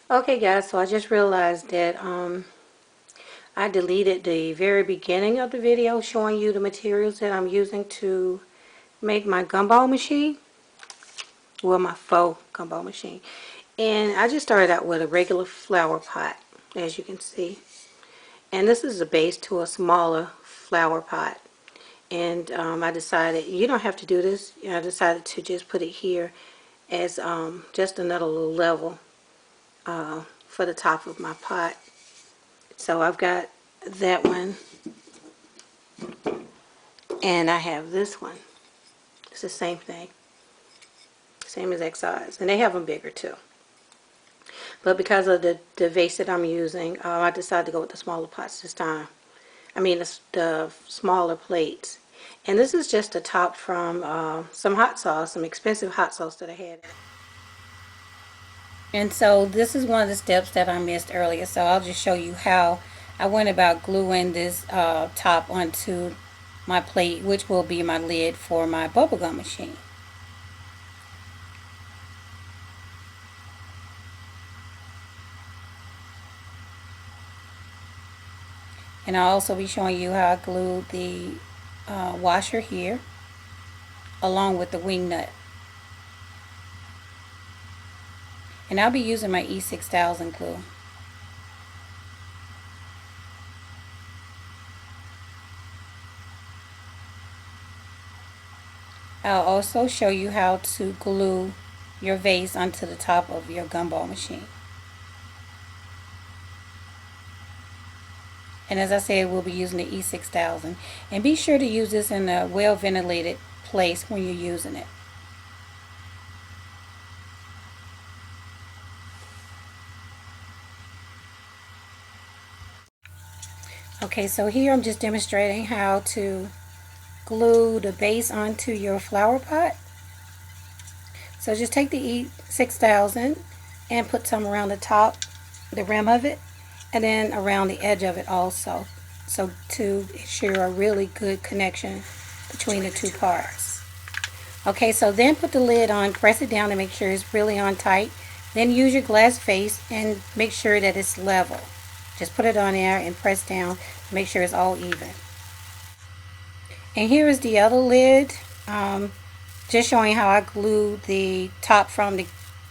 Okay guys, so I just realized that I deleted the very beginning of the video showing you the materials that I'm using to make my gumball machine. Well, my faux gumball machine. And I just started out with a regular flower pot, as you can see. And this is the base to a smaller flower pot. And I decided, you don't have to do this. I decided to just put it here as just another little level for the top of my pot. So I've got that one, and I have this one. It's the same thing, same exact size, and they have them bigger too. But because of the vase that I'm using, I decided to go with the smaller pots this time. I mean the smaller plates. And this is just a top from some hot sauce, some expensive hot sauce that I had. And so this is one of the steps that I missed earlier. So I'll just show you how I went about gluing this top onto my plate, which will be my lid for my bubblegum machine. And I'll also be showing you how I glued the washer here along with the wing nut. And I'll be using my E6000 glue. I'll also show you how to glue your vase onto the top of your gumball machine. And as I said, we'll be using the E6000. And be sure to use this in a well ventilated place when you're using it. Okay, so here I'm just demonstrating how to glue the base onto your flower pot. So just take the E6000 and put some around the top, the rim of it, and then around the edge of it also. So to ensure a really good connection between the two parts. Okay, so then put the lid on, press it down to make sure it's really on tight. Then use your glass vase and make sure that it's level. Just put it on there and press down to make sure it's all even. And here is the other lid. Just showing how I glued the top from the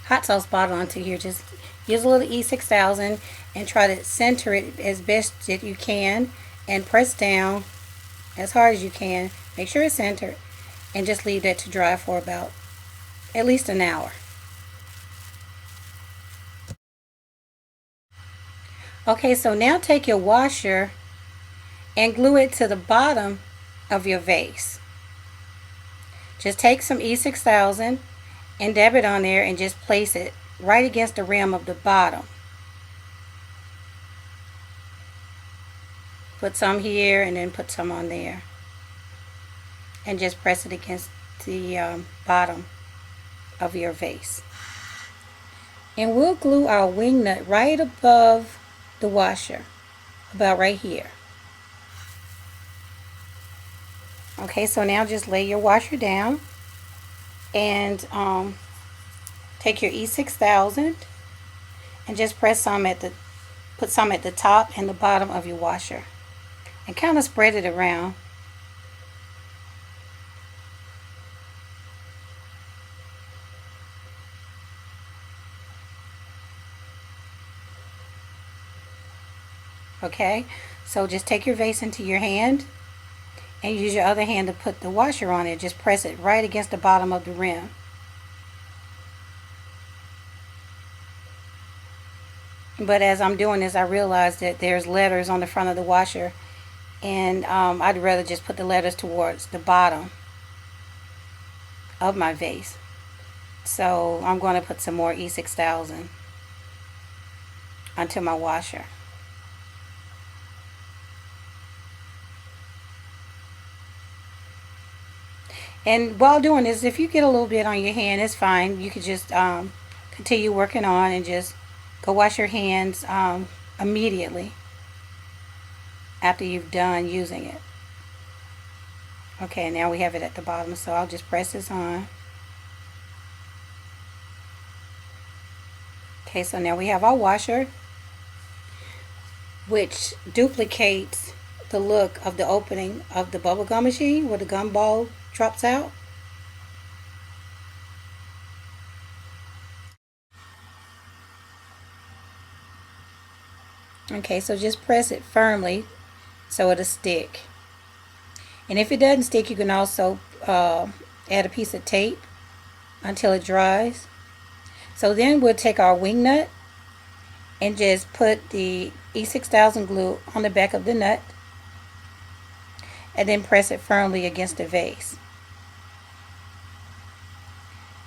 hot sauce bottle onto here. Just use a little E6000 and try to center it as best that you can and press down as hard as you can. Make sure it's centered and just leave that to dry for about at least an hour. Okay, so now take your washer and glue it to the bottom of your vase. Just take some E6000 and dab it on there and just place it right against the rim of the bottom. Put some here and then put some on there. And just press it against the bottom of your vase. And we'll glue our wing nut right above the washer, about right here. Okay, so now just lay your washer down and take your E6000 and just press some at the, put some at the top and the bottom of your washer and kind of spread it around. Okay, so just take your vase into your hand and use your other hand to put the washer on it. Just press it right against the bottom of the rim. But as I'm doing this, I realized that there's letters on the front of the washer, and I'd rather just put the letters towards the bottom of my vase. So I'm going to put some more E6000 onto my washer. And while doing this, if you get a little bit on your hand, it's fine. You could just continue working on and just go wash your hands immediately after you've done using it. Okay, now we have it at the bottom, so I'll just press this on. Okay, so now we have our washer, which duplicates the look of the opening of the bubblegum machine where the gumball drops out. Okay, so just press it firmly so it'll stick. And if it doesn't stick, you can also add a piece of tape until it dries. So then we'll take our wing nut and just put the E6000 glue on the back of the nut and then press it firmly against the vase.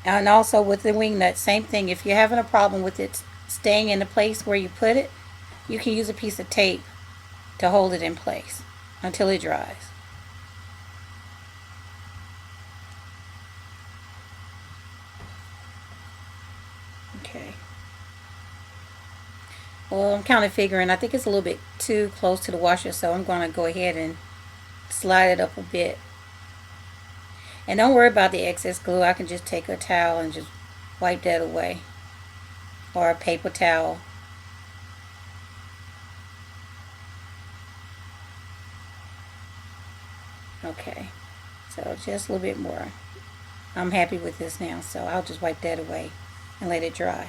And also with the wing nut, same thing. If you're having a problem with it staying in the place where you put it, you can use a piece of tape to hold it in place until it dries. Okay. Well, I'm kind of figuring, I think it's a little bit too close to the washer, so I'm going to go ahead and slide it up a bit. And don't worry about the excess glue. I can just take a towel and just wipe that away, or a paper towel. Okay, so just a little bit more. I'm happy with this now, so I'll just wipe that away and let it dry.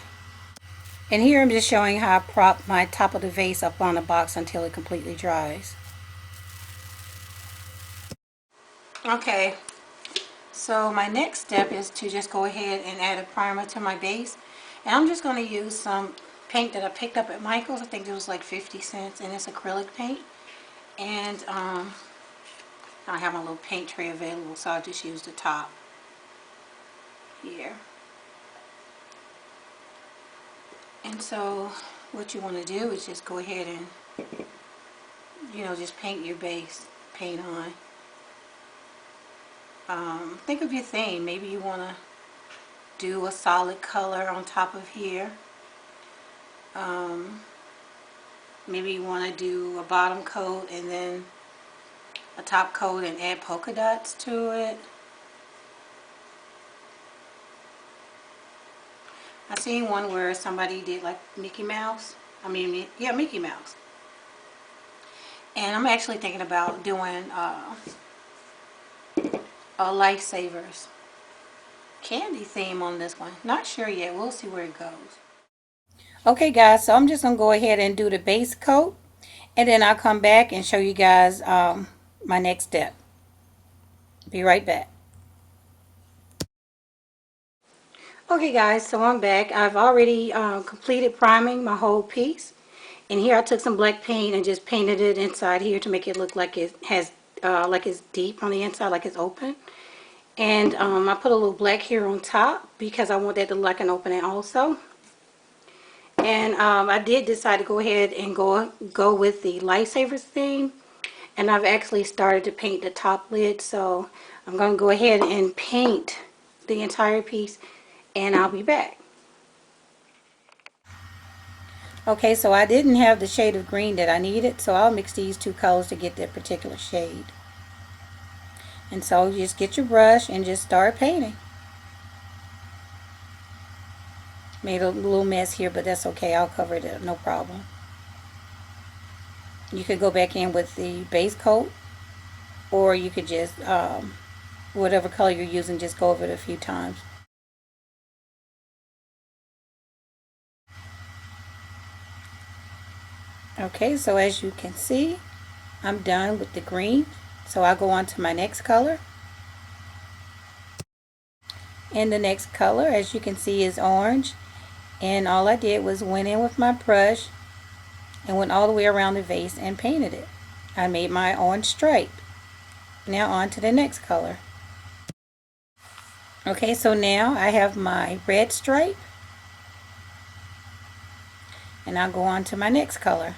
And here I'm just showing how I prop my top of the vase up on the box until it completely dries. Okay, so my next step is to just go ahead and add a primer to my base. And I'm just going to use some paint that I picked up at Michael's. I think it was like 50 cents, and it's acrylic paint. And I have my little paint tray available, so I'll just use the top here. And so what you want to do is just go ahead and, just paint your base paint on. Think of your theme. Maybe you want to do a solid color on top of here. Maybe you want to do a bottom coat and then a top coat and add polka dots to it. I seen one where somebody did like Mickey Mouse. Yeah, Mickey Mouse. And I'm actually thinking about doing a Lifesavers candy theme on this one. Not sure yet. We'll see where it goes. Okay, guys, so I'm just going to go ahead and do the base coat. And then I'll come back and show you guys my next step. Be right back. Okay guys, so I'm back. I've already completed priming my whole piece. And here I took some black paint and just painted it inside here to make it look like it has, like it's deep on the inside, like it's open. And I put a little black here on top because I want that to look like an opening also. And I did decide to go ahead and go with the Lifesavers theme. And I've actually started to paint the top lid, so I'm going to go ahead and paint the entire piece, and I'll be back. Okay, so I didn't have the shade of green that I needed, so I'll mix these two colors to get that particular shade. And so you just get your brush and just start painting. Made a little mess here, but that's okay. I'll cover it up, no problem. You could go back in with the base coat, or you could just, whatever color you're using, just go over it a few times. Okay, so as you can see, I'm done with the green. So I'll go on to my next color. And the next color, as you can see, is orange. And all I did was went in with my brush and went all the way around the vase and painted it. I made my orange stripe. Now on to the next color. Okay, so now I have my red stripe. And I'll go on to my next color.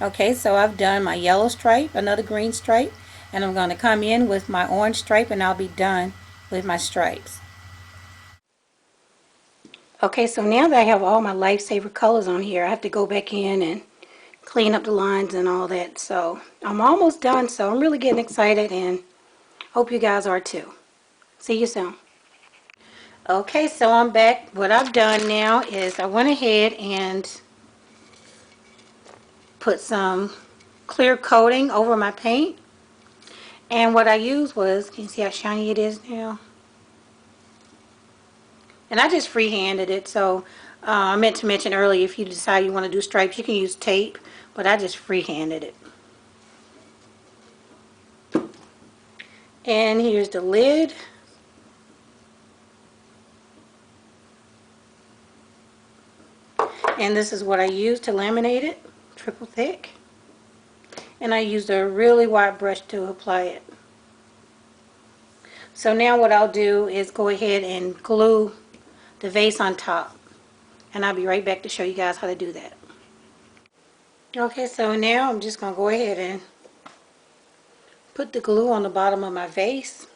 Okay, so I've done my yellow stripe, another green stripe, and I'm going to come in with my orange stripe and I'll be done with my stripes. Okay, so now that I have all my Lifesaver colors on here, I have to go back in and clean up the lines and all that. So I'm almost done, so I'm really getting excited and hope you guys are too. See you soon. Okay, so I'm back. What I've done now is I went ahead and put some clear coating over my paint. And what I used was, can you see how shiny it is now? And I just freehanded it. So I meant to mention earlier, if you decide you want to do stripes, you can use tape. But I just freehanded it. And here's the lid. And this is what I used to laminate it, triple thick. And I used a really wide brush to apply it. So now what I'll do is go ahead and glue the vase on top. And I'll be right back to show you guys how to do that. Okay, so now I'm just going to go ahead and put the glue on the bottom of my vase.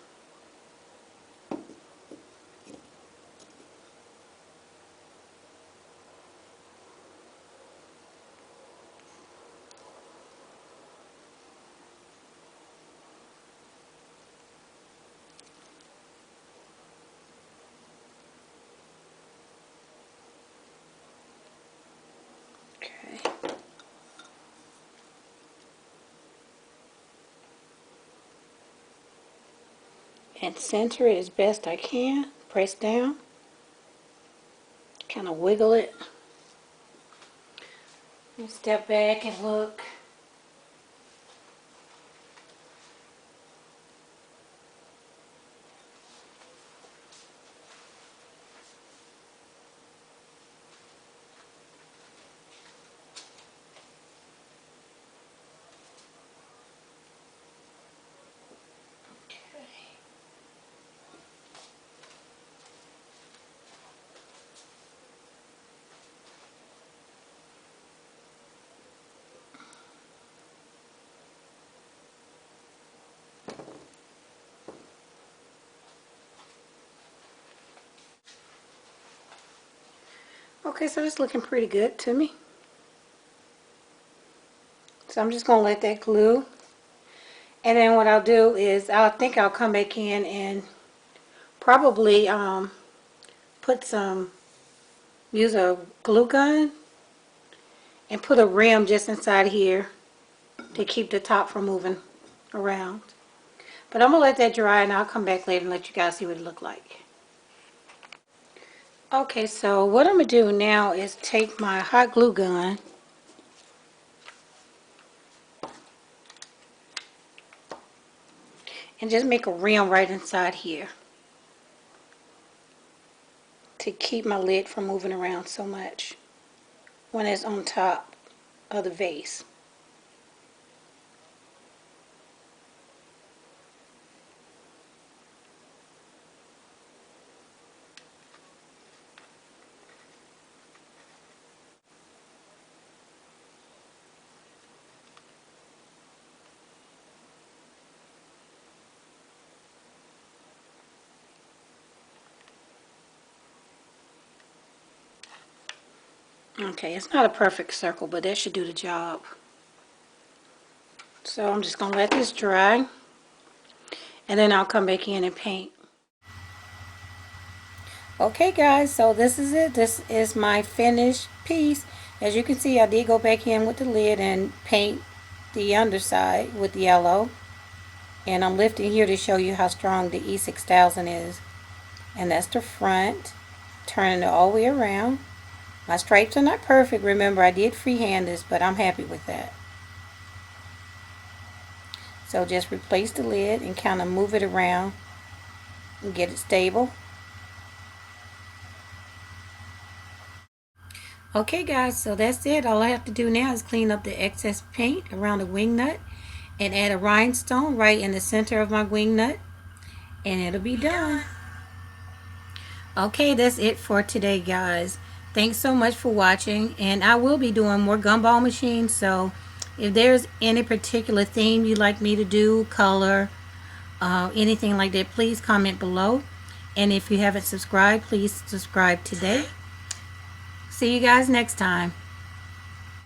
Okay. And center it as best I can. Press down. Kind of wiggle it. And step back and look. Okay, so it's looking pretty good to me. So I'm just going to let that glue. And then what I'll do is I think I'll come back in and probably use a glue gun and put a rim just inside here to keep the top from moving around. But I'm going to let that dry and I'll come back later and let you guys see what it looked like. Okay, so what I'm going to do now is take my hot glue gun and just make a rim right inside here to keep my lid from moving around so much when it's on top of the vase. Okay, it's not a perfect circle, but that should do the job. So I'm just going to let this dry, and then I'll come back in and paint. Okay guys, so this is it. This is my finished piece. As you can see, I did go back in with the lid and paint the underside with yellow. And I'm lifting here to show you how strong the E6000 is. And that's the front. Turning it all the way around. My stripes are not perfect. Remember, I did freehand this, but I'm happy with that. So just replace the lid and kind of move it around and get it stable. Okay guys, so that's it. All I have to do now is clean up the excess paint around the wing nut and add a rhinestone right in the center of my wing nut, and it'll be done. Okay, that's it for today guys. Thanks so much for watching, and I will be doing more gumball machines, so if there's any particular theme you'd like me to do, color, anything like that, please comment below. And if you haven't subscribed, please subscribe today. See you guys next time.